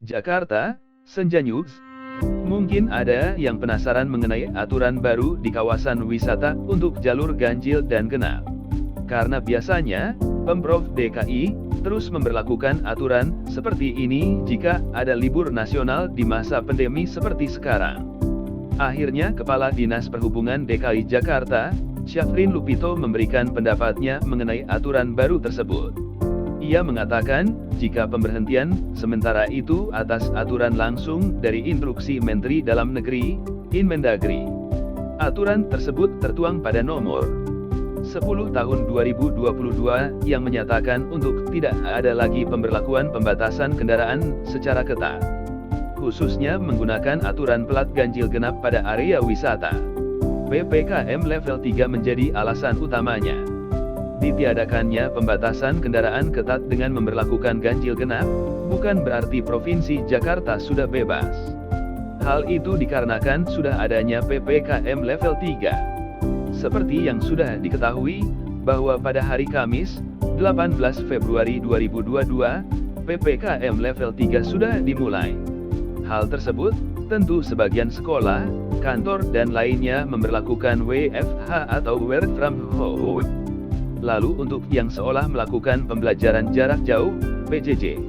Jakarta, Senja News. Mungkin ada yang penasaran mengenai aturan baru di kawasan wisata untuk jalur ganjil dan genap. Karena biasanya, Pemprov DKI terus memberlakukan aturan seperti ini jika ada libur nasional di masa pandemi seperti sekarang. Akhirnya Kepala Dinas Perhubungan DKI Jakarta, Syafrin Lupito memberikan pendapatnya mengenai aturan baru tersebut. Ia mengatakan, jika pemberhentian sementara itu atas aturan langsung dari Instruksi Menteri Dalam Negeri, Inmendagri. Aturan tersebut tertuang pada nomor 10 tahun 2022 yang menyatakan untuk tidak ada lagi pemberlakuan pembatasan kendaraan secara ketat. Khususnya menggunakan aturan plat ganjil genap pada area wisata. PPKM level 3 menjadi alasan utamanya. Ditiadakannya pembatasan kendaraan ketat dengan memberlakukan ganjil genap, bukan berarti Provinsi Jakarta sudah bebas. Hal itu dikarenakan sudah adanya PPKM level 3. Seperti yang sudah diketahui, bahwa pada hari Kamis, 18 Februari 2022, PPKM level 3 sudah dimulai. Hal tersebut, tentu sebagian sekolah, kantor dan lainnya memberlakukan WFH atau Work from Home. Lalu untuk yang seolah melakukan pembelajaran jarak jauh, PJJ.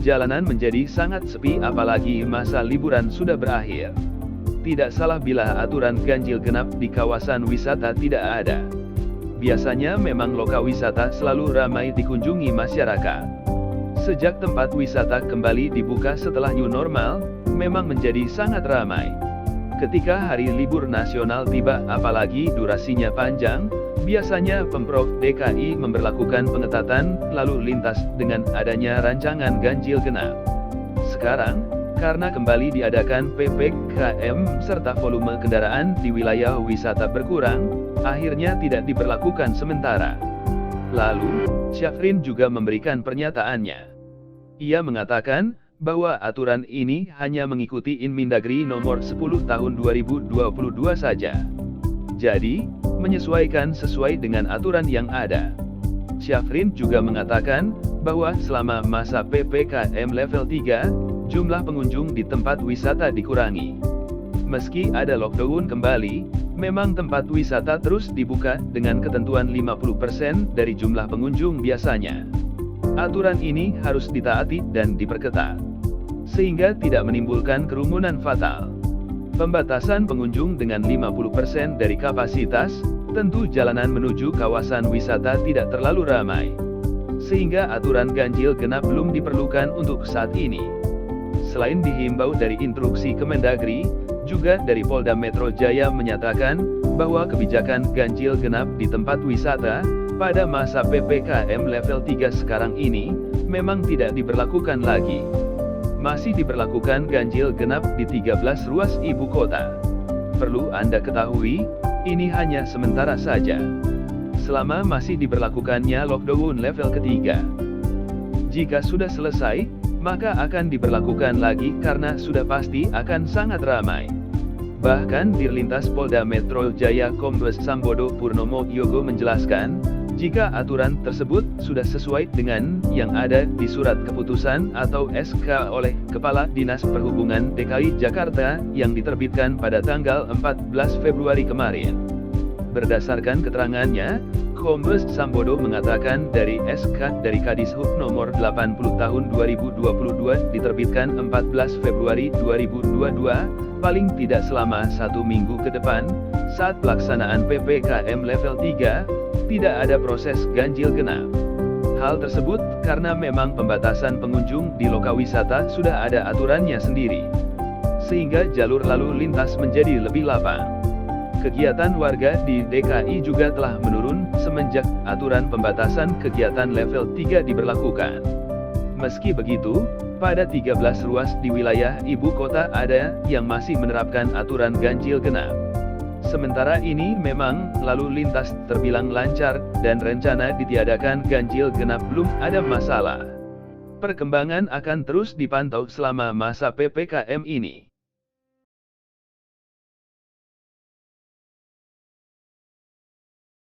Jalanan menjadi sangat sepi apalagi masa liburan sudah berakhir. Tidak salah bila aturan ganjil genap di kawasan wisata tidak ada. Biasanya memang lokal wisata selalu ramai dikunjungi masyarakat. Sejak tempat wisata kembali dibuka setelah new normal, memang menjadi sangat ramai. Ketika hari libur nasional tiba apalagi durasinya panjang, biasanya Pemprov DKI memberlakukan pengetatan lalu lintas dengan adanya rancangan ganjil genap. Sekarang, karena kembali diadakan PPKM serta volume kendaraan di wilayah wisata berkurang, akhirnya tidak diberlakukan sementara. Lalu, Syafrin juga memberikan pernyataannya. Ia mengatakan bahwa aturan ini hanya mengikuti Inmendagri nomor 10 tahun 2022 saja. Jadi, menyesuaikan sesuai dengan aturan yang ada. Syafrin juga mengatakan bahwa selama masa PPKM level 3, jumlah pengunjung di tempat wisata dikurangi. Meski ada lockdown kembali, memang tempat wisata terus dibuka dengan ketentuan 50% dari jumlah pengunjung biasanya. Aturan ini harus ditaati dan diperketat, sehingga tidak menimbulkan kerumunan fatal. Pembatasan pengunjung dengan 50% dari kapasitas, tentu jalanan menuju kawasan wisata tidak terlalu ramai. Sehingga aturan ganjil genap belum diperlukan untuk saat ini. Selain dihimbau dari instruksi Kemendagri, juga dari Polda Metro Jaya menyatakan bahwa kebijakan ganjil genap di tempat wisata pada masa PPKM level 3 sekarang ini memang tidak diberlakukan lagi. Masih diberlakukan ganjil genap di 13 ruas ibu kota. Perlu Anda ketahui, ini hanya sementara saja. Selama masih diberlakukannya lockdown level ketiga. Jika sudah selesai, maka akan diberlakukan lagi karena sudah pasti akan sangat ramai. Bahkan Dirlintas Polda Metro Jaya Kombes Sambodo Purnomo Yogo menjelaskan, jika aturan tersebut sudah sesuai dengan yang ada di surat keputusan atau SK oleh Kepala Dinas Perhubungan DKI Jakarta yang diterbitkan pada tanggal 14 Februari kemarin. Berdasarkan keterangannya, Kombes Sambodo mengatakan dari SK dari Kadishub nomor 80 tahun 2022 diterbitkan 14 Februari 2022, paling tidak selama 1 minggu ke depan, saat pelaksanaan PPKM level 3, tidak ada proses ganjil genap. Hal tersebut karena memang pembatasan pengunjung di lokal wisata sudah ada aturannya sendiri. Sehingga jalur lalu lintas menjadi lebih lapang. Kegiatan warga di DKI juga telah menurun semenjak aturan pembatasan kegiatan level 3 diberlakukan. Meski begitu, pada 13 ruas di wilayah ibu kota ada yang masih menerapkan aturan ganjil genap. Sementara ini memang lalu lintas terbilang lancar dan rencana ditiadakan ganjil genap belum ada masalah. Perkembangan akan terus dipantau selama masa PPKM ini.